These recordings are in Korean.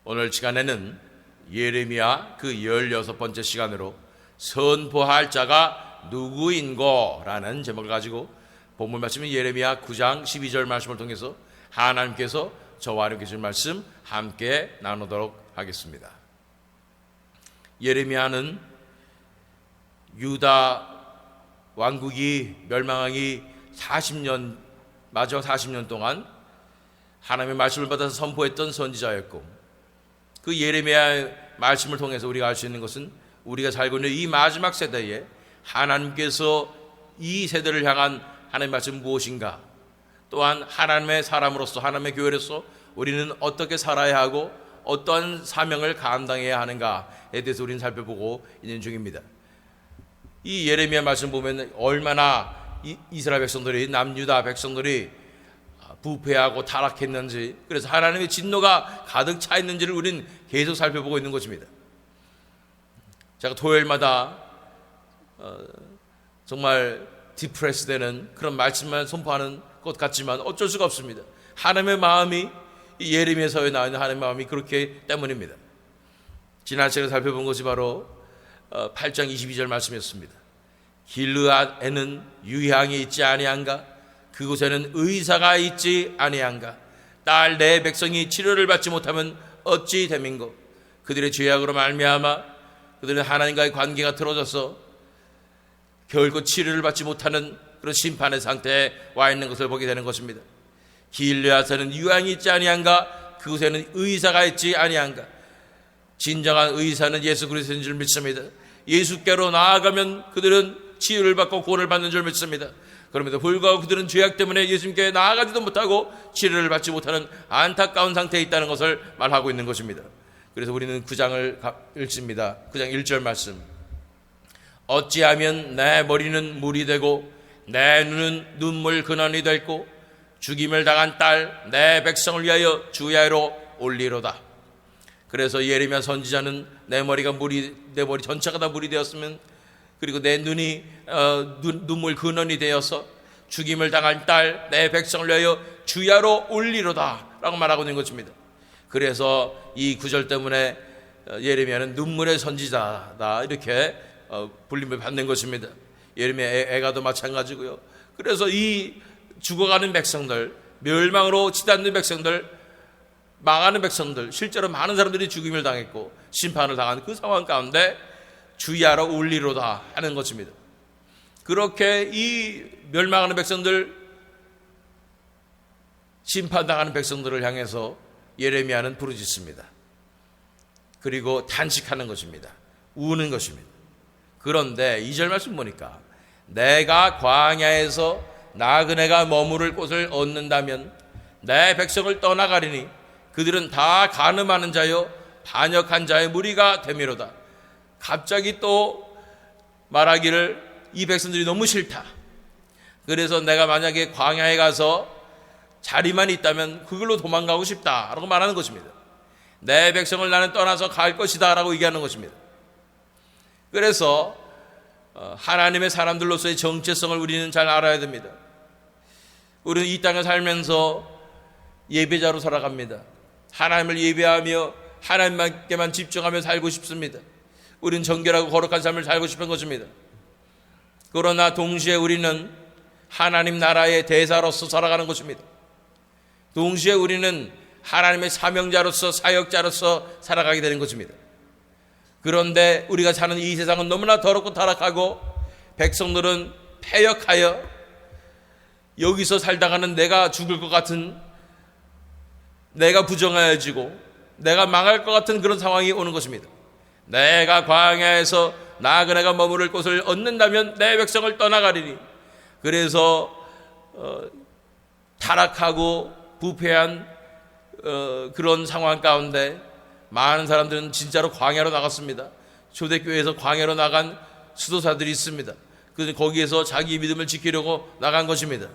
오늘 시간에는 예레미야 그 16번째 시간으로 선포할 자가 누구인고 라는 제목을 가지고 본문 말씀인 예레미야 9장 12절 말씀을 통해서 하나님께서 저와 함께 주신 말씀 함께 나누도록 하겠습니다. 예레미야는 유다 왕국이 멸망하기 마지막 40년 동안 하나님의 말씀을 받아서 선포했던 선지자였고, 그 예레미야의 말씀을 통해서 우리가 알 수 있는 것은 우리가 살고 있는 이 마지막 세대에 하나님께서 이 세대를 향한 하나님의 말씀은 무엇인가, 또한 하나님의 사람으로서 하나님의 교회로서 우리는 어떻게 살아야 하고 어떠한 사명을 감당해야 하는가에 대해서 우리는 살펴보고 있는 중입니다. 이 예레미야 말씀 보면 얼마나 이스라엘 백성들이, 남유다 백성들이 부패하고 타락했는지, 그래서 하나님의 진노가 가득 차 있는지를 우리는 계속 살펴보고 있는 것입니다. 제가 토요일마다 정말 디프레스 되는 그런 말씀만 선포하는 것 같지만 어쩔 수가 없습니다. 하나님의 마음이, 이 예레미야서에 나와 있는 하나님의 마음이 그렇기 때문입니다. 지난 시간에 살펴본 것이 바로 8장 22절 말씀이었습니다. 길르앗에는 유향이 있지 아니한가? 그곳에는 의사가 있지 아니한가? 딸 내 백성이 치료를 받지 못하면 어찌 됨인고? 그들의 죄악으로 말미암아 그들은 하나님과의 관계가 틀어져서 결코 치료를 받지 못하는 그런 심판의 상태에 와 있는 것을 보게 되는 것입니다. 길르앗에는 유향이 있지 아니한가? 그곳에는 의사가 있지 아니한가? 진정한 의사는 예수 그리스도인 줄 믿습니다. 예수께로 나아가면 그들은 치유를 받고 구원을 받는 줄 믿습니다. 그럼에도 불구하고 그들은 죄악 때문에 예수님께 나아가지도 못하고 치료를 받지 못하는 안타까운 상태에 있다는 것을 말하고 있는 것입니다. 그래서 우리는 9장을 읽습니다. 9장 1절 말씀. 어찌하면 내 머리는 물이 되고 내 눈은 눈물 근원이 됐고 죽임을 당한 딸 내 백성을 위하여 주야로 올리로다. 그래서 예레미야 선지자는 내 머리 전체가 다 물이 되었으면, 그리고 내 눈이 눈물 근원이 되어서 죽임을 당할 딸 내 백성을 위하여 주야로 올리로다 라고 말하고 있는 것입니다. 그래서 이 구절 때문에 예레미야는 눈물의 선지자다 이렇게 불림을 받는 것입니다. 예레미야 애가도 마찬가지고요. 그래서 이 죽어가는 백성들, 멸망으로 치닫는 백성들, 망하는 백성들, 실제로 많은 사람들이 죽임을 당했고 심판을 당한 그 상황 가운데 주야로 올리로다 하는 것입니다. 그렇게 이 멸망하는 백성들, 심판당하는 백성들을 향해서 예레미야는 부르짖습니다. 그리고 탄식하는 것입니다. 우는 것입니다. 그런데 2절 말씀 보니까 내가 광야에서 나그네가 머무를 곳을 얻는다면 내 백성을 떠나가리니 그들은 다 간음하는 자요 반역한 자의 무리가 되미로다. 갑자기 또 말하기를 이 백성들이 너무 싫다. 그래서 내가 만약에 광야에 가서 자리만 있다면 그걸로 도망가고 싶다라고 말하는 것입니다. 내 백성을 나는 떠나서 갈 것이다 라고 얘기하는 것입니다. 그래서 하나님의 사람들로서의 정체성을 우리는 잘 알아야 됩니다. 우리는 이 땅에 살면서 예배자로 살아갑니다. 하나님을 예배하며 하나님께만 집중하며 살고 싶습니다. 우리는 정결하고 거룩한 삶을 살고 싶은 것입니다. 그러나 동시에 우리는 하나님 나라의 대사로서 살아가는 것입니다. 동시에 우리는 하나님의 사명자로서 사역자로서 살아가게 되는 것입니다. 그런데 우리가 사는 이 세상은 너무나 더럽고 타락하고 백성들은 패역하여 여기서 살다가는 내가 죽을 것 같은, 내가 부정하여지고 내가 망할 것 같은 그런 상황이 오는 것입니다. 내가 광야에서 나그네가 머무를 곳을 얻는다면 내 백성을 떠나가리니. 그래서 타락하고 부패한 그런 상황 가운데 많은 사람들은 진짜로 광야로 나갔습니다. 초대교회에서 광야로 나간 수도사들이 있습니다. 그래서 거기에서 자기 믿음을 지키려고 나간 것입니다.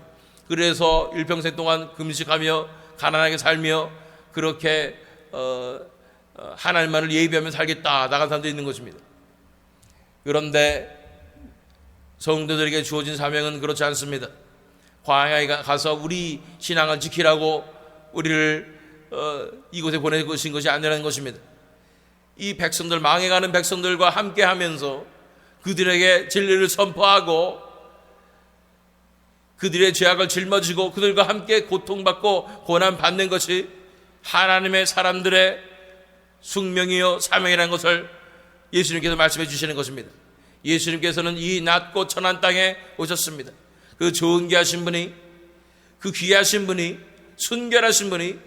그래서 일평생 동안 금식하며 가난하게 살며 그렇게 하나님만을 예비하며 살겠다 나간 사람도 있는 것입니다. 그런데 성도들에게 주어진 사명은 그렇지 않습니다. 광야에 가서 우리 신앙을 지키라고 우리를 이곳에 보내신 것이 아니라는 것입니다. 이 백성들, 망해가는 백성들과 함께하면서 그들에게 진리를 선포하고 그들의 죄악을 짊어지고 그들과 함께 고통받고 고난받는 것이 하나님의 사람들의 숙명이요 사명이라는 것을 예수님께서 말씀해 주시는 것입니다. 예수님께서는 이 낮고 천한 땅에 오셨습니다. 그 존귀하신 분이, 그 귀하신 분이, 순결하신 분이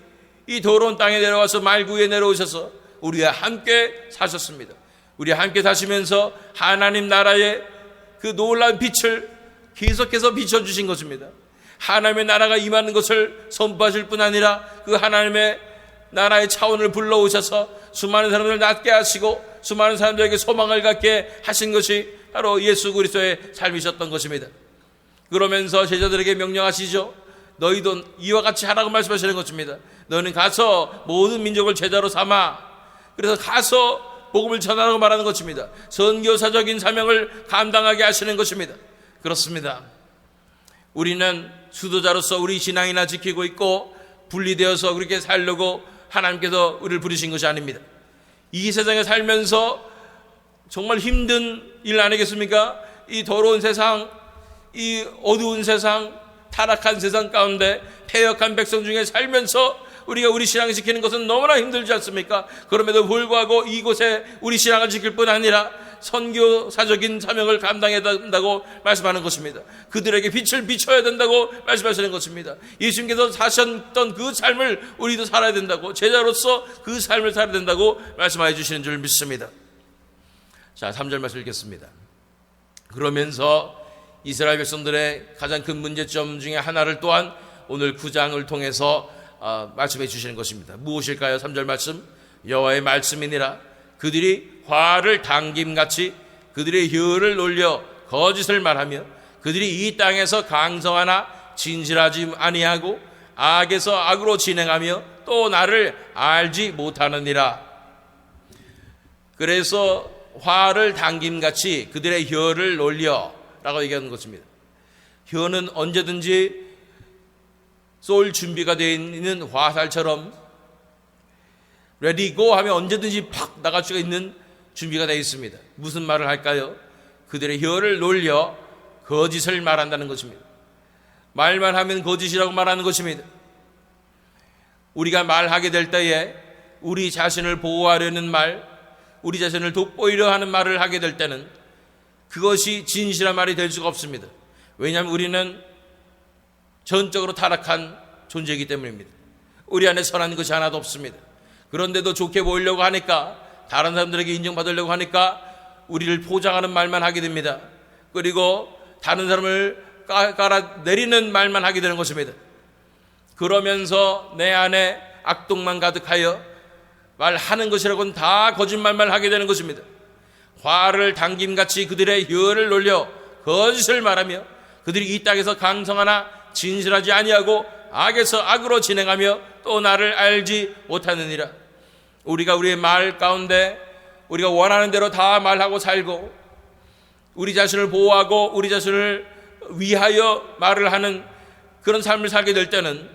이 더러운 땅에 내려와서 말구 위에 내려오셔서 우리와 함께 사셨습니다. 우리와 함께 사시면서 하나님 나라의 그 놀라운 빛을 계속해서 비춰주신 것입니다. 하나님의 나라가 임하는 것을 선포하실 뿐 아니라 그 하나님의 나라의 차원을 불러오셔서 수많은 사람들을 낫게 하시고 수많은 사람들에게 소망을 갖게 하신 것이 바로 예수 그리스도의 삶이셨던 것입니다. 그러면서 제자들에게 명령하시죠. 너희도 이와 같이 하라고 말씀하시는 것입니다. 너희는 가서 모든 민족을 제자로 삼아. 그래서 가서 복음을 전하라고 말하는 것입니다. 선교사적인 사명을 감당하게 하시는 것입니다. 그렇습니다. 우리는 수도자로서 우리 신앙이나 지키고 있고 분리되어서 그렇게 살려고 하나님께서 우리를 부르신 것이 아닙니다. 이 세상에 살면서 정말 힘든 일 아니겠습니까? 이 더러운 세상, 이 어두운 세상, 타락한 세상 가운데 패역한 백성 중에 살면서 우리가 우리 신앙을 지키는 것은 너무나 힘들지 않습니까? 그럼에도 불구하고 이곳에 우리 신앙을 지킬 뿐 아니라 선교사적인 사명을 감당해야 된다고 말씀하는 것입니다. 그들에게 빛을 비춰야 된다고 말씀하시는 것입니다. 예수님께서 사셨던 그 삶을 우리도 살아야 된다고, 제자로서 그 삶을 살아야 된다고 말씀해 주시는 줄 믿습니다. 자, 3절 말씀 읽겠습니다. 그러면서 이스라엘 백성들의 가장 큰 문제점 중에 하나를 또한 오늘 9장을 통해서 말씀해 주시는 것입니다. 무엇일까요? 3절 말씀, 여호와의 말씀이니라. 그들이 화를 당김같이 그들의 혀를 놀려 거짓을 말하며 그들이 이 땅에서 강성하나 진실하지 아니하고 악에서 악으로 진행하며 또 나를 알지 못하느니라. 그래서 화를 당김같이 그들의 혀를 놀려 라고 얘기하는 것입니다. 혀는 언제든지 쏠 준비가 되어 있는 화살처럼 레디 고 하면 언제든지 팍 나갈 수가 있는 준비가 되어 있습니다. 무슨 말을 할까요? 그들의 혀를 놀려 거짓을 말한다는 것입니다. 말만 하면 거짓이라고 말하는 것입니다. 우리가 말하게 될 때에 우리 자신을 보호하려는 말, 우리 자신을 돋보이려 하는 말을 하게 될 때는 그것이 진실한 말이 될 수가 없습니다. 왜냐하면 우리는 전적으로 타락한 존재이기 때문입니다. 우리 안에 선한 것이 하나도 없습니다. 그런데도 좋게 보이려고 하니까, 다른 사람들에게 인정받으려고 하니까 우리를 포장하는 말만 하게 됩니다. 그리고 다른 사람을 깔아내리는 말만 하게 되는 것입니다. 그러면서 내 안에 악독만 가득하여 말하는 것이라고는 다 거짓말만 하게 되는 것입니다. 화를 당김같이 그들의 혀를 놀려 거짓을 말하며 그들이 이 땅에서 강성하나 진실하지 아니하고 악에서 악으로 진행하며 또 나를 알지 못하느니라. 우리가 우리의 말 가운데 우리가 원하는 대로 다 말하고 살고 우리 자신을 보호하고 우리 자신을 위하여 말을 하는 그런 삶을 살게 될 때는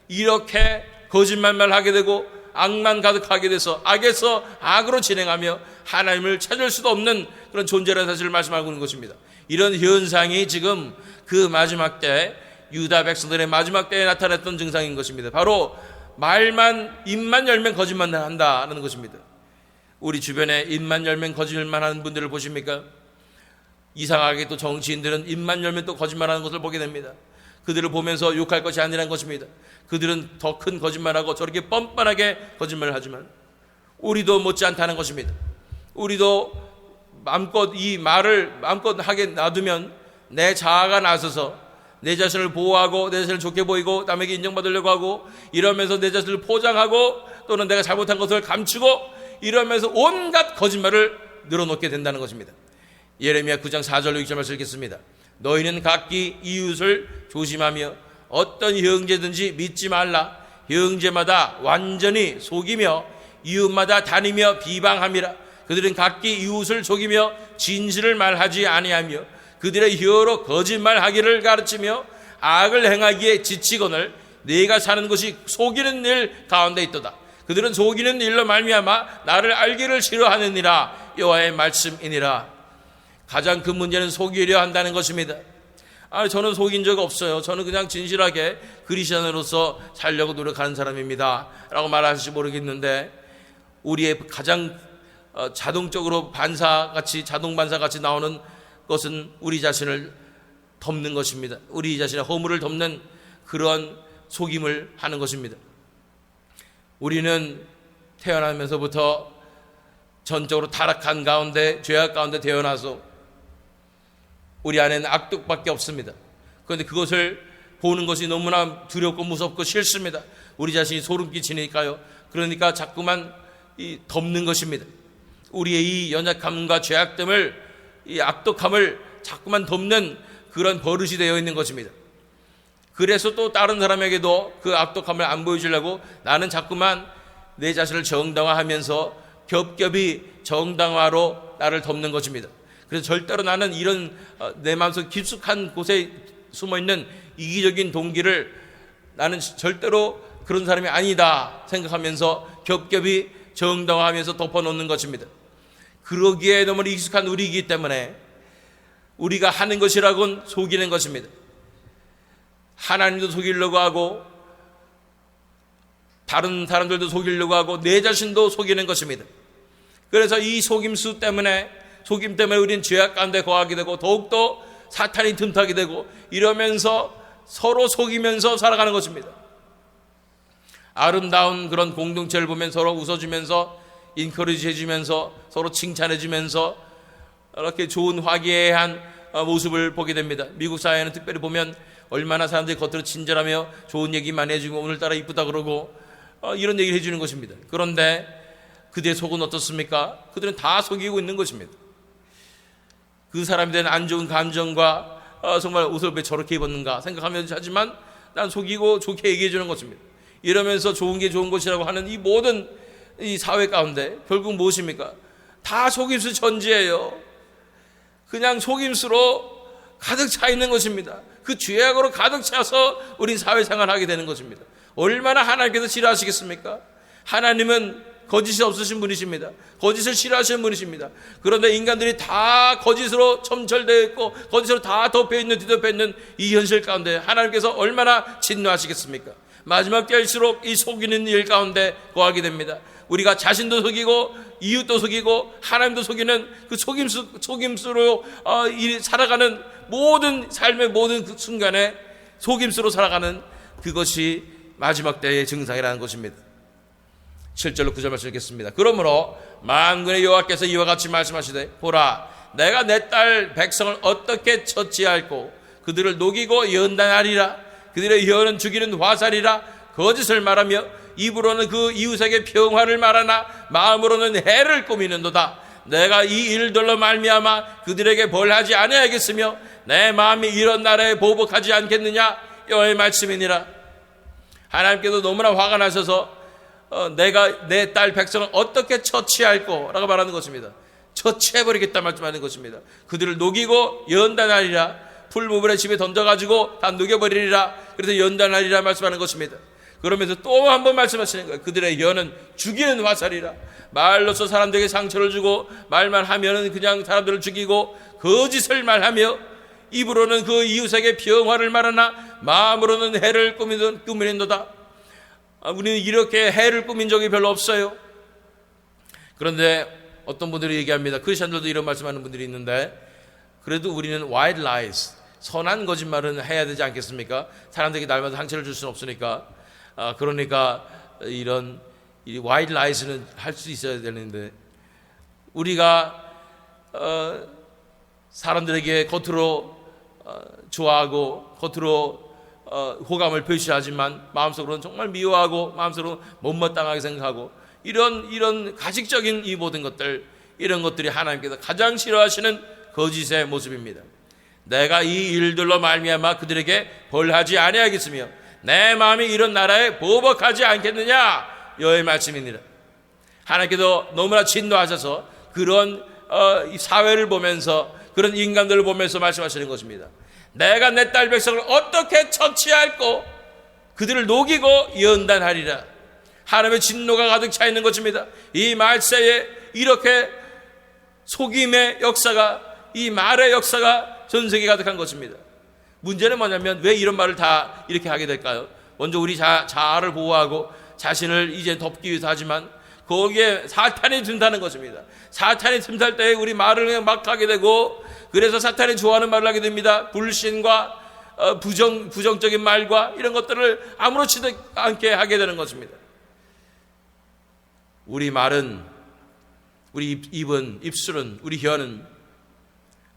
이렇게 거짓말만 하게 되고 악만 가득하게 돼서 악에서 악으로 진행하며 하나님을 찾을 수도 없는 그런 존재라는 사실을 말씀하고 있는 것입니다. 이런 현상이 지금 그 마지막 때 유다 백성들의 마지막 때에 나타났던 증상인 것입니다. 바로 말만, 입만 열면 거짓말만 한다는 것입니다. 우리 주변에 입만 열면 거짓말만 하는 분들을 보십니까? 이상하게 또 정치인들은 입만 열면 또 거짓말하는 것을 보게 됩니다. 그들을 보면서 욕할 것이 아니라는 것입니다. 그들은 더 큰 거짓말하고 저렇게 뻔뻔하게 거짓말을 하지만 우리도 못지않다는 것입니다. 우리도 마음껏 이 말을 마음껏 하게 놔두면 내 자아가 나서서 내 자신을 보호하고 내 자신을 좋게 보이고 남에게 인정받으려고 하고 이러면서 내 자신을 포장하고 또는 내가 잘못한 것을 감추고 이러면서 온갖 거짓말을 늘어놓게 된다는 것입니다. 예레미야 9장 4절로 6절 말씀 읽겠습니다. 너희는 각기 이웃을 조심하며 어떤 형제든지 믿지 말라. 형제마다 완전히 속이며 이웃마다 다니며 비방함이라. 그들은 각기 이웃을 속이며 진실을 말하지 아니하며 그들의 혀로 거짓말하기를 가르치며 악을 행하기에 지치거늘 네가 사는 것이 속이는 일 가운데 있도다. 그들은 속이는 일로 말미암아 나를 알기를 싫어하느니라. 여호와의 말씀이니라. 가장 큰 문제는 속이려 한다는 것입니다. 저는 속인 적 없어요. 저는 그냥 진실하게 그리스도인으로서 살려고 노력하는 사람입니다 라고 말하실지 모르겠는데, 우리의 가장 자동적으로 자동 반사같이 나오는 것은 우리 자신을 덮는 것입니다. 우리 자신의 허물을 덮는 그런 속임을 하는 것입니다. 우리는 태어나면서부터 전적으로 타락한 가운데, 죄악 가운데 태어나서 우리 안에는 악독밖에 없습니다. 그런데 그것을 보는 것이 너무나 두렵고 무섭고 싫습니다. 우리 자신이 소름 끼치니까요. 그러니까 자꾸만 덮는 것입니다. 우리의 이 연약함과 죄악됨을, 이 악독함을 자꾸만 덮는 그런 버릇이 되어 있는 것입니다. 그래서 또 다른 사람에게도 그 악독함을 안 보여주려고 나는 자꾸만 내 자신을 정당화하면서 겹겹이 정당화로 나를 덮는 것입니다. 그래서 절대로 나는 이런 내 마음속 깊숙한 곳에 숨어있는 이기적인 동기를 나는 절대로 그런 사람이 아니다 생각하면서 겹겹이 정당화하면서 덮어놓는 것입니다. 그러기에 너무 익숙한 우리이기 때문에 우리가 하는 것이라고는 속이는 것입니다. 하나님도 속이려고 하고 다른 사람들도 속이려고 하고 내 자신도 속이는 것입니다. 그래서 이 속임 때문에 우리는 죄악 가운데 거하게 되고 더욱더 사탄이 틈타게 되고 이러면서 서로 속이면서 살아가는 것입니다. 아름다운 그런 공동체를 보면 서로 웃어주면서 인커리지 해주면서 서로 칭찬해주면서 이렇게 좋은 화기애애한 모습을 보게 됩니다. 미국 사회는 특별히 보면 얼마나 사람들이 겉으로 친절하며 좋은 얘기만 해주고 오늘따라 이쁘다 그러고 이런 얘기를 해주는 것입니다. 그런데 그들의 속은 어떻습니까? 그들은 다 속이고 있는 것입니다. 그 사람에 대한 안 좋은 감정과 정말 옷을 왜 저렇게 입었는가 생각하면서 하지만 난 속이고 좋게 얘기해 주는 것입니다. 이러면서 좋은 게 좋은 것이라고 하는 이 모든 이 사회 가운데 결국 무엇입니까? 다 속임수 전제예요. 그냥 속임수로 가득 차 있는 것입니다. 그 죄악으로 가득 차서 우린 사회생활을 하게 되는 것입니다. 얼마나 하나님께서 싫어하시겠습니까? 하나님은 거짓이 없으신 분이십니다. 거짓을 싫어하시는 분이십니다. 그런데 인간들이 다 거짓으로 첨철되어 있고 거짓으로 다 덮여있는 뒤덮여있는 이 현실 가운데 하나님께서 얼마나 진노하시겠습니까? 마지막 때일수록 이 속이는 일 가운데 거하게 됩니다. 우리가 자신도 속이고 이웃도 속이고 하나님도 속이는 그 속임수로 살아가는 모든 삶의 모든 그 순간에 속임수로 살아가는 그것이 마지막 때의 증상이라는 것입니다. 7절로 9절 말씀 읽겠습니다. 그러므로 만군의 여호와께서 이와 같이 말씀하시되 보라 내가 내 딸 백성을 어떻게 처치할꼬 그들을 녹이고 연단하리라. 그들의 혀는 죽이는 화살이라. 거짓을 말하며 입으로는 그 이웃에게 평화를 말하나 마음으로는 해를 꾸미는도다. 내가 이 일들로 말미암아 그들에게 벌하지 아니하겠으며 내 마음이 이런 나라에 보복하지 않겠느냐. 여호와의 말씀이니라. 하나님께도 너무나 화가 나셔서 내가 내 딸 백성을 어떻게 처치할꼬 라고 말하는 것입니다. 처치해버리겠다 말씀하는 것입니다. 그들을 녹이고 연단하리라. 풀무불에 집에 던져가지고 다 녹여버리리라. 그래서 연단하리라 말씀하는 것입니다. 그러면서 또 한 번 말씀하시는 거예요. 그들의 혀는 죽이는 화살이라. 말로서 사람들에게 상처를 주고 말만 하면은 그냥 사람들을 죽이고 거짓을 말하며 입으로는 그 이웃에게 평화를 말하나 마음으로는 해를 꾸미는도다. 우리는 이렇게 해를 꾸민 적이 별로 없어요. 그런데 어떤 분들이 얘기합니다. 크리스천들도 이런 말씀하는 분들이 있는데 그래도 우리는 white lies, 선한 거짓말은 해야 되지 않겠습니까? 사람들에게 날마다 상처를 줄 수는 없으니까. 그러니까 이런 white lies는 할 수 있어야 되는데 우리가 사람들에게 겉으로 좋아하고 겉으로 호감을 표시하지만 마음속으로는 정말 미워하고 마음속으로는 못마땅하게 생각하고 이런 가식적인 이 모든 것들, 이런 것들이 하나님께서 가장 싫어하시는 거짓의 모습입니다. 내가 이 일들로 말미암아 그들에게 벌하지 아니하겠으며 내 마음이 이런 나라에 보복하지 않겠느냐. 여호와의 말씀이니라. 하나님께서 너무나 진노하셔서 그런 사회를 보면서 그런 인간들을 보면서 말씀하시는 것입니다. 내가 내 딸 백성을 어떻게 처치할꼬 그들을 녹이고 연단하리라. 하나님의 진노가 가득 차 있는 것입니다. 이 말세에 이렇게 속임의 역사가, 이 말의 역사가 전 세계에 가득한 것입니다. 문제는 뭐냐면 왜 이런 말을 다 이렇게 하게 될까요? 먼저 우리 자아를 보호하고 자신을 이제 덮기 위해서 하지만 거기에 사탄이 든다는 것입니다. 사탄이 틈탈 때 우리 말을 그냥 막 하게 되고, 그래서 사탄이 좋아하는 말을 하게 됩니다. 불신과 부정적인 말과 이런 것들을 아무렇지도 않게 하게 되는 것입니다. 우리 말은, 우리 입은, 입술은, 우리 혀는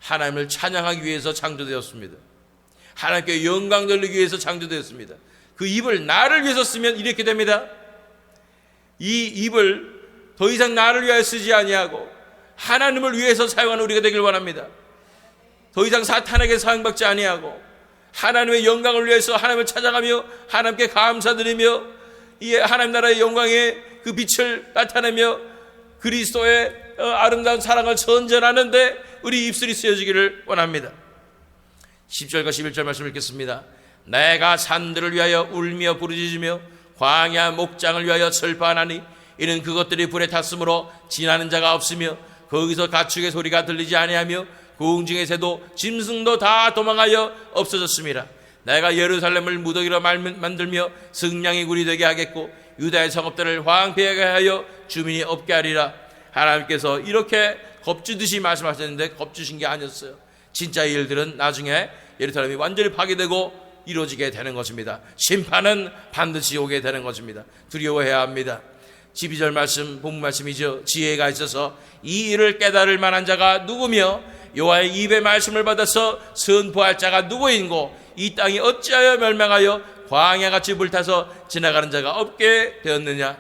하나님을 찬양하기 위해서 창조되었습니다. 하나님께 영광 돌리기 위해서 창조되었습니다. 그 입을 나를 위해서 쓰면 이렇게 됩니다. 이 입을 더 이상 나를 위하여 쓰지 아니하고 하나님을 위해서 사용하는 우리가 되길 원합니다. 더 이상 사탄에게 사용받지 아니하고 하나님의 영광을 위해서 하나님을 찾아가며 하나님께 감사드리며 이 하나님 나라의 영광의 그 빛을 나타내며 그리스도의 아름다운 사랑을 선전하는데 우리 입술이 쓰여지기를 원합니다. 10절과 11절 말씀 읽겠습니다. 내가 산들을 위하여 울며 부르짖으며 광야 목장을 위하여 슬퍼하나니 이는 그것들이 불에 탔으므로 지나는 자가 없으며 거기서 가축의 소리가 들리지 아니하며 공중의 새도 짐승도 다 도망하여 없어졌습니다. 내가 예루살렘을 무더기로 만들며 승냥이 굴이 되게 하겠고 유다의 성읍들을 황폐하게 하여 주민이 없게 하리라. 하나님께서 이렇게 겁주듯이 말씀하셨는데 겁주신 게 아니었어요. 진짜 이 일들은 나중에 예루살렘이 완전히 파괴되고 이루어지게 되는 것입니다. 심판은 반드시 오게 되는 것입니다. 두려워해야 합니다. 12절 말씀, 본문 말씀이죠. 지혜가 있어서 이 일을 깨달을 만한 자가 누구며 여호와의 입의 말씀을 받아서 선포할 자가 누구인고 이 땅이 어찌하여 멸망하여 광야같이 불타서 지나가는 자가 없게 되었느냐.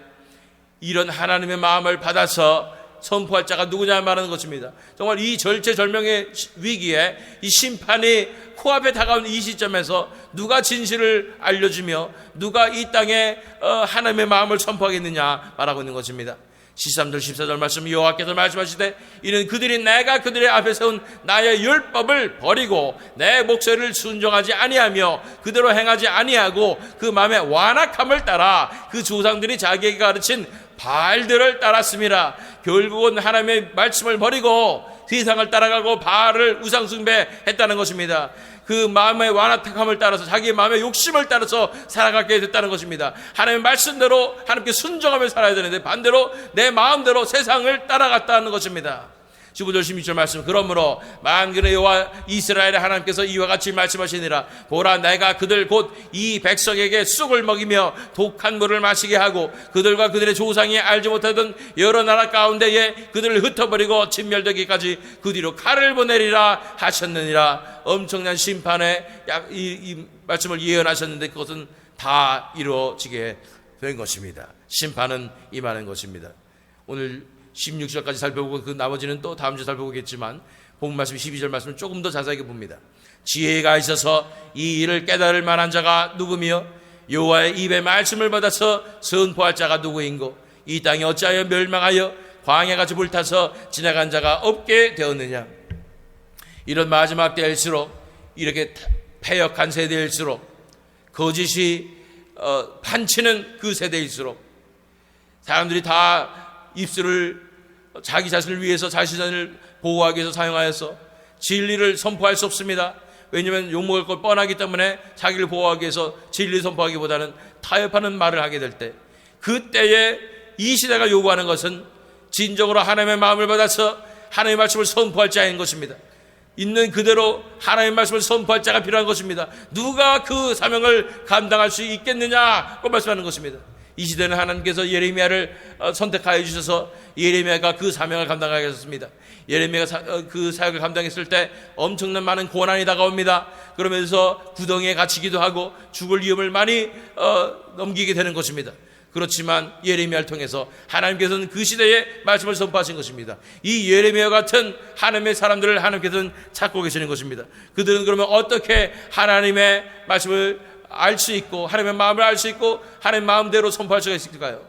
이런 하나님의 마음을 받아서 선포할 자가 누구냐 말하는 것입니다. 정말 이 절체절명의 위기에 이 심판이 코앞에 다가온 이 시점에서 누가 진실을 알려주며 누가 이 땅에 하나님의 마음을 선포하겠느냐 말하고 있는 것입니다. 13절 14절 말씀, 여호와께서 말씀하시되 이는 그들이 내가 그들의 앞에 세운 나의 율법을 버리고 내 목소리를 순종하지 아니하며 그대로 행하지 아니하고 그 마음의 완악함을 따라 그 조상들이 자기에게 가르친 바알들을 따랐습니다. 결국은 하나님의 말씀을 버리고 세상을 따라가고 바알을 우상 숭배했다는 것입니다. 그 마음의 완악함을 따라서 자기의 마음의 욕심을 따라서 살아가게 됐다는 것입니다. 하나님의 말씀대로 하나님께 순종하며 살아야 되는데 반대로 내 마음대로 세상을 따라갔다는 것입니다. 15절 16절 말씀, 그러므로 만군의 여호와 이스라엘의 하나님께서 이와 같이 말씀하시니라. 보라, 내가 그들 곧 이 백성에게 쑥을 먹이며 독한 물을 마시게 하고 그들과 그들의 조상이 알지 못하던 여러 나라 가운데에 그들을 흩어버리고 진멸되기까지 그 뒤로 칼을 보내리라 하셨느니라. 엄청난 심판의 이 말씀을 예언하셨는데 그것은 다 이루어지게 된 것입니다. 심판은 임하는 것입니다. 오늘 16절까지 살펴보고 그 나머지는 또 다음 주에 살펴보겠지만 본문 말씀 12절 말씀을 조금 더 자세하게 봅니다. 지혜가 있어서 이 일을 깨달을 만한 자가 누구며 여호와의 입의 말씀을 받아서 선포할 자가 누구인고 이 땅이 어찌하여 멸망하여 광야같이 불타서 지나간 자가 없게 되었느냐. 이런 마지막 때일수록, 이렇게 패역한 세대일수록, 거짓이 판치는 그 세대일수록 사람들이 다 입술을 자기 자신을 위해서 자신을 보호하기 위해서 사용하여서 진리를 선포할 수 없습니다. 왜냐하면 욕먹을 걸 뻔하기 때문에 자기를 보호하기 위해서 진리 선포하기보다는 타협하는 말을 하게 될 때, 그때에 이 시대가 요구하는 것은 진정으로 하나님의 마음을 받아서 하나님의 말씀을 선포할 자인 것입니다. 있는 그대로 하나님의 말씀을 선포할 자가 필요한 것입니다. 누가 그 사명을 감당할 수 있겠느냐고 말씀하는 것입니다. 이 시대는 하나님께서 예레미야를 선택하여 주셔서 예레미야가 그 사명을 감당하게 하셨습니다. 예레미야가 그 사역을 감당했을 때 엄청난 많은 고난이 다가옵니다. 그러면서 구덩이에 갇히기도 하고 죽을 위험을 많이 넘기게 되는 것입니다. 그렇지만 예레미야를 통해서 하나님께서는 그 시대에 말씀을 선포하신 것입니다. 이 예레미야 같은 하나님의 사람들을 하나님께서는 찾고 계시는 것입니다. 그들은 그러면 어떻게 하나님의 말씀을 알 수 있고 하나님의 마음을 알 수 있고 하나님의 마음대로 선포할 수가 있을까요?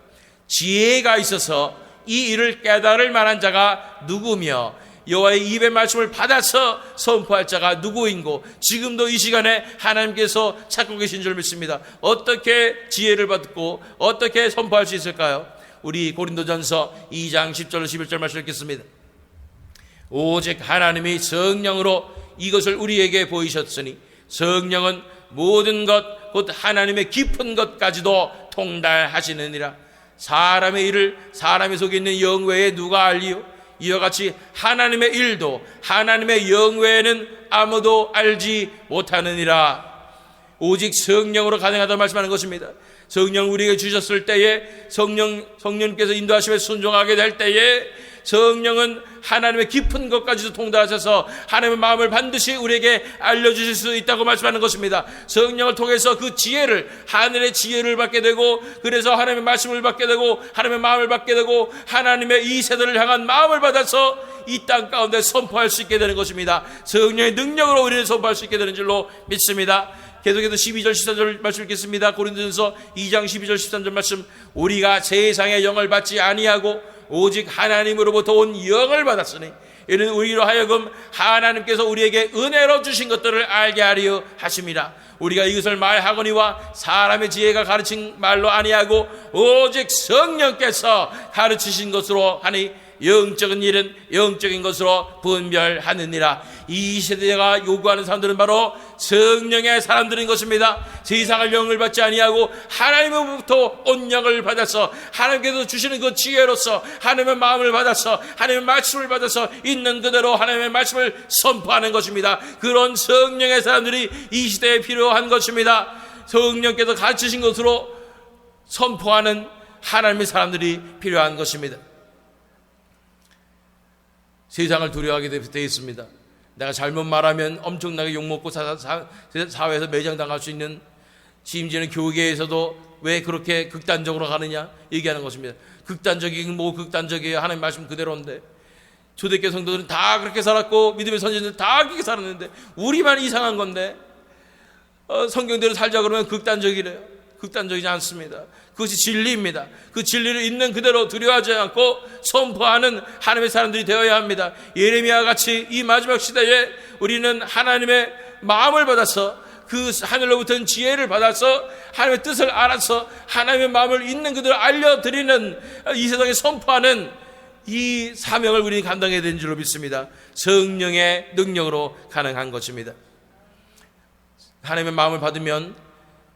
지혜가 있어서 이 일을 깨달을 만한 자가 누구며 여호와의 입의 말씀을 받아서 선포할 자가 누구인고 지금도 이 시간에 하나님께서 찾고 계신 줄 믿습니다. 어떻게 지혜를 받고 어떻게 선포할 수 있을까요? 우리 고린도전서 2장 10절 11절 말씀 읽겠습니다. 오직 하나님이 성령으로 이것을 우리에게 보이셨으니 성령은 모든 것 곧 하나님의 깊은 것까지도 통달하시느니라. 사람의 일을 사람의 속에 있는 영 외에 누가 알리요? 이와 같이 하나님의 일도 하나님의 영 외에는 아무도 알지 못하느니라. 오직 성령으로 가능하다고 말씀하는 것입니다. 성령 우리에게 주셨을 때에 성령께서 인도하심에 순종하게 될 때에 성령은 하나님의 깊은 것까지도 통달하셔서 하나님의 마음을 반드시 우리에게 알려주실 수 있다고 말씀하는 것입니다. 성령을 통해서 그 지혜를, 하늘의 지혜를 받게 되고, 그래서 하나님의 말씀을 받게 되고 하나님의 마음을 받게 되고 하나님의 이 세대를 향한 마음을 받아서 이 땅 가운데 선포할 수 있게 되는 것입니다. 성령의 능력으로 우리는 선포할 수 있게 되는 줄로 믿습니다. 계속해서 12절 13절 말씀 읽겠습니다. 고린도전서 2장 12절 13절 말씀. 우리가 세상의 영을 받지 아니하고 오직 하나님으로부터 온 영을 받았으니 이는 우리로 하여금 하나님께서 우리에게 은혜로 주신 것들을 알게 하려 하심이라. 우리가 이것을 말하거니와 사람의 지혜가 가르친 말로 아니하고 오직 성령께서 가르치신 것으로 하니 영적인 일은 영적인 것으로 분별하느니라. 이 시대가 요구하는 사람들은 바로 성령의 사람들인 것입니다. 세상의 영을 받지 아니하고 하나님으로부터 온 영을 받아서 하나님께서 주시는 그 지혜로서 하나님의 마음을 받아서 하나님의 말씀을 받아서 있는 그대로 하나님의 말씀을 선포하는 것입니다. 그런 성령의 사람들이 이 시대에 필요한 것입니다. 성령께서 가르치신 것으로 선포하는 하나님의 사람들이 필요한 것입니다. 세상을 두려워하게 되어 있습니다. 내가 잘못 말하면 엄청나게 욕먹고 사회에서 매장당할 수 있는, 심지어는 교계에서도 왜 그렇게 극단적으로 가느냐 얘기하는 것입니다. 극단적이긴 뭐 극단적이에요. 하나님 말씀 그대로인데 초대교회 성도들은 다 그렇게 살았고 믿음의 선진들 다 그렇게 살았는데 우리만 이상한 건데 성경대로 살자 그러면 극단적이래요. 극단적이지 않습니다. 그것이 진리입니다. 그 진리를 있는 그대로 두려워하지 않고 선포하는 하나님의 사람들이 되어야 합니다. 예레미야와 같이 이 마지막 시대에 우리는 하나님의 마음을 받아서 그 하늘로부터 지혜를 받아서 하나님의 뜻을 알아서 하나님의 마음을 있는 그대로 알려드리는 이 세상에 선포하는 이 사명을 우리는 감당해야 되는 줄로 믿습니다. 성령의 능력으로 가능한 것입니다. 하나님의 마음을 받으면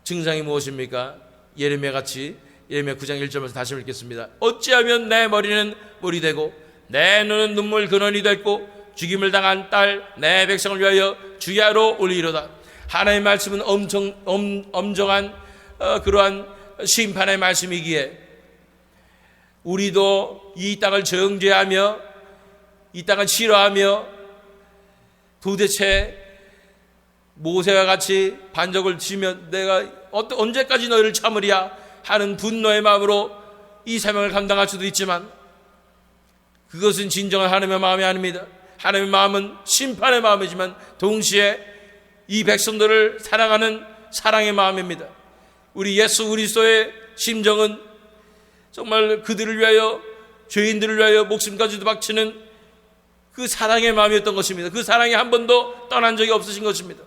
증상이 무엇입니까? 예레미야 같이 예레미야 9장 1절에서 다시 읽겠습니다. 어찌하면 내 머리는 물이 되고 내 눈은 눈물 근원이 됐고 죽임을 당한 딸 내 백성을 위하여 주야로 올리리로다. 하나님의 말씀은 엄정한 그러한 심판의 말씀이기에 우리도 이 땅을 정죄하며 이 땅을 싫어하며 도대체 모세와 같이 반적을 치며 내가 언제까지 너희를 참으랴 하는 분노의 마음으로 이 사명을 감당할 수도 있지만 그것은 진정한 하나님의 마음이 아닙니다. 하나님의 마음은 심판의 마음이지만 동시에 이 백성들을 사랑하는 사랑의 마음입니다. 우리 예수 그리스도의 심정은 정말 그들을 위하여 죄인들을 위하여 목숨까지도 바치는 그 사랑의 마음이었던 것입니다. 그 사랑이 한 번도 떠난 적이 없으신 것입니다.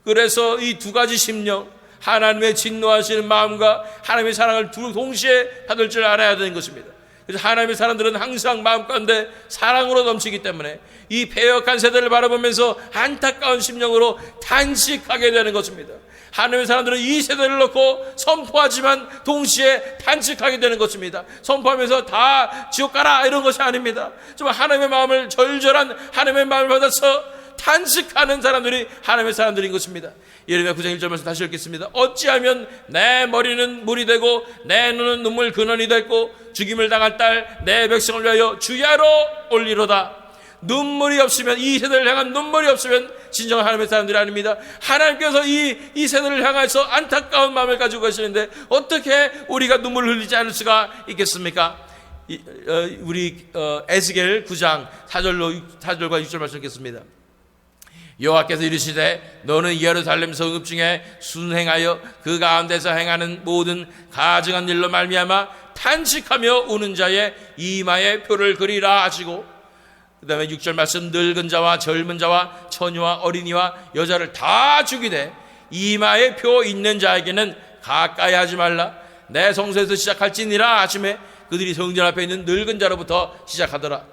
그래서 이 두 가지 심령, 하나님의 진노하시는 마음과 하나님의 사랑을 동시에 받을 줄 알아야 되는 것입니다. 그래서 하나님의 사람들은 항상 마음 가운데 사랑으로 넘치기 때문에 이 패역한 세대를 바라보면서 안타까운 심령으로 탄식하게 되는 것입니다. 하나님의 사람들은 이 세대를 놓고 선포하지만 동시에 탄식하게 되는 것입니다. 선포하면서 다 지옥 가라 이런 것이 아닙니다. 좀 하나님의 마음을, 절절한 하나님의 마음을 받아서 탄식하는 사람들이 하나님의 사람들인 것입니다. 예레미야 9장 1절 말씀 다시 읽겠습니다. 어찌하면 내 머리는 물이 되고 내 눈은 눈물 근원이 됐고 죽임을 당할 딸 내 백성을 위하여 주야로 올리로다. 눈물이 없으면, 이 세대를 향한 눈물이 없으면 진정한 하나님의 사람들이 아닙니다. 하나님께서 이 세대를 향해서 안타까운 마음을 가지고 계시는데 어떻게 우리가 눈물을 흘리지 않을 수가 있겠습니까? 우리 에스겔 9장 4절과 6절 말씀 읽겠습니다. 여호와께서 이르시되 너는 예루살렘 성읍 중에 순행하여 그 가운데서 행하는 모든 가증한 일로 말미암아 탄식하며 우는 자의 이마에 표를 그리라 하시고 그 다음에 6절 말씀, 늙은 자와 젊은 자와 처녀와 어린이와 여자를 다 죽이되 이마에 표 있는 자에게는 가까이 하지 말라. 내 성소에서 시작할지니라 하시매 그들이 성전 앞에 있는 늙은 자로부터 시작하더라.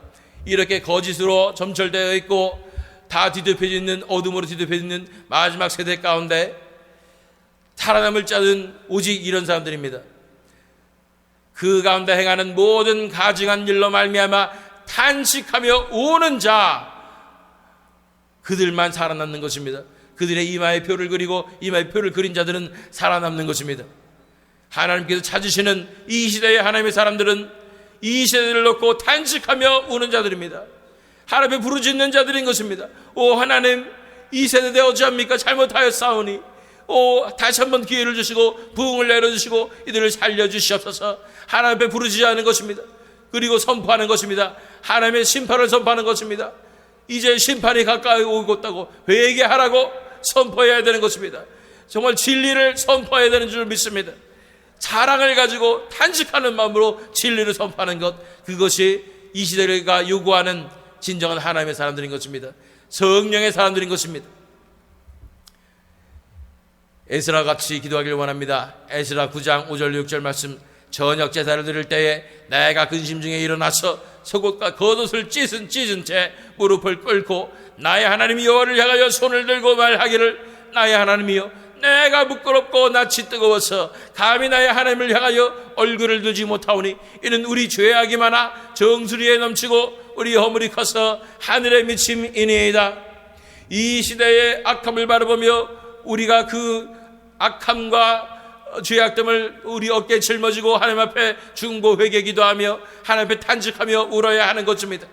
이렇게 거짓으로 점철되어 있고 다 뒤덮여져 있는, 어둠으로 뒤덮여져 있는 마지막 세대 가운데 살아남을 자는 오직 이런 사람들입니다. 그 가운데 행하는 모든 가증한 일로 말미암아 탄식하며 우는 자, 그들만 살아남는 것입니다. 그들의 이마에 표를 그리고 이마에 표를 그린 자들은 살아남는 것입니다. 하나님께서 찾으시는 이 시대의 하나님의 사람들은 이 시대를 놓고 탄식하며 우는 자들입니다. 하나님의 부르짖는 자들인 것입니다. 오 하나님, 이 세대에 어찌합니까? 잘못하였사오니 다시 한번 기회를 주시고 부흥을 내려주시고 이들을 살려주시옵소서. 하나님 앞에 부르짖는 것입니다. 그리고 선포하는 것입니다. 하나님의 심판을 선포하는 것입니다. 이제 심판이 가까이 오고 있다고 회개하라고 선포해야 되는 것입니다. 정말 진리를 선포해야 되는 줄 믿습니다. 자랑을 가지고 탄식하는 마음으로 진리를 선포하는 것, 그것이 이 시대가 요구하는 진정한 하나님의 사람들인 것입니다. 성령의 사람들인 것입니다. 에스라 같이 기도하기를 원합니다. 에스라 9장 5절 6절 말씀, 저녁 제사를 드릴 때에 내가 근심 중에 일어나서 속옷과 겉옷을 찢은 채 무릎을 꿇고 나의 하나님 여호와를 향하여 손을 들고 말하기를, 나의 하나님이여, 내가 부끄럽고 낯이 뜨거워서 감히 나의 하나님을 향하여 얼굴을 들지 못하오니 이는 우리 죄악이 많아 정수리에 넘치고 우리 허물이 커서 하늘에 미침이니이다. 이 시대의 악함을 바라보며 우리가 그 악함과 죄악됨을 우리 어깨에 짊어지고 하나님 앞에 중보 회개 기도하며 하나님 앞에 탄식하며 울어야 하는 것입니다.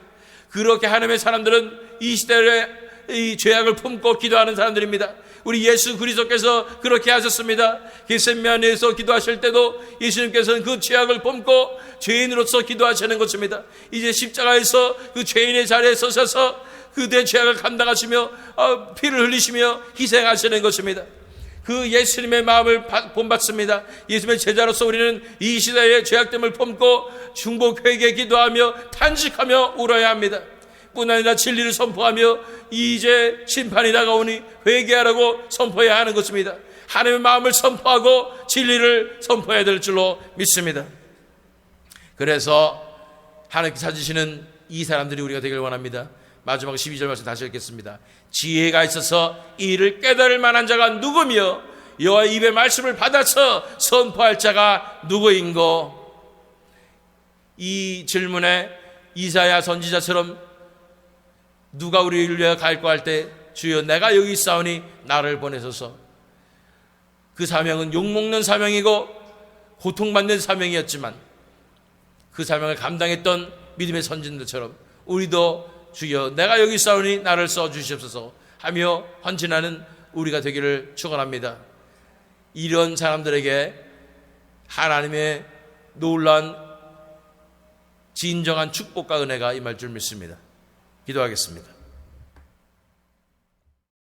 그렇게 하나님의 사람들은 이 시대의 이 죄악을 품고 기도하는 사람들입니다. 우리 예수 그리스도께서 그렇게 하셨습니다. 겟세마네에서 기도하실 때도 예수님께서는 그 죄악을 품고 죄인으로서 기도하시는 것입니다. 이제 십자가에서 그 죄인의 자리에 서셔서 그대의 죄악을 감당하시며 피를 흘리시며 희생하시는 것입니다. 그 예수님의 마음을 본받습니다. 예수님의 제자로서 우리는 이 시대의 죄악됨을 품고 중복 회개 기도하며 탄식하며 울어야 합니다. 뿐 아니라 진리를 선포하며 이제 심판이 다가오니 회개하라고 선포해야 하는 것입니다. 하나님의 마음을 선포하고 진리를 선포해야 될 줄로 믿습니다. 그래서 하나님께 찾으시는 이 사람들이 우리가 되길 원합니다. 마지막 12절 말씀 다시 읽겠습니다. 지혜가 있어서 이 일을 깨달을 만한 자가 누구며 여호와의 입의 말씀을 받아서 선포할 자가 누구인고? 이 질문에 이사야 선지자처럼 누가 우리를 위하여 갈고 할 때 주여 내가 여기 있사오니 나를 보내소서. 그 사명은 욕먹는 사명이고 고통받는 사명이었지만 그 사명을 감당했던 믿음의 선진들처럼 우리도 주여 내가 여기 있사오니 나를 써주시옵소서 하며 헌신하는 우리가 되기를 축원합니다. 이런 사람들에게 하나님의 놀라운 진정한 축복과 은혜가 임할 줄 믿습니다. 기도하겠습니다.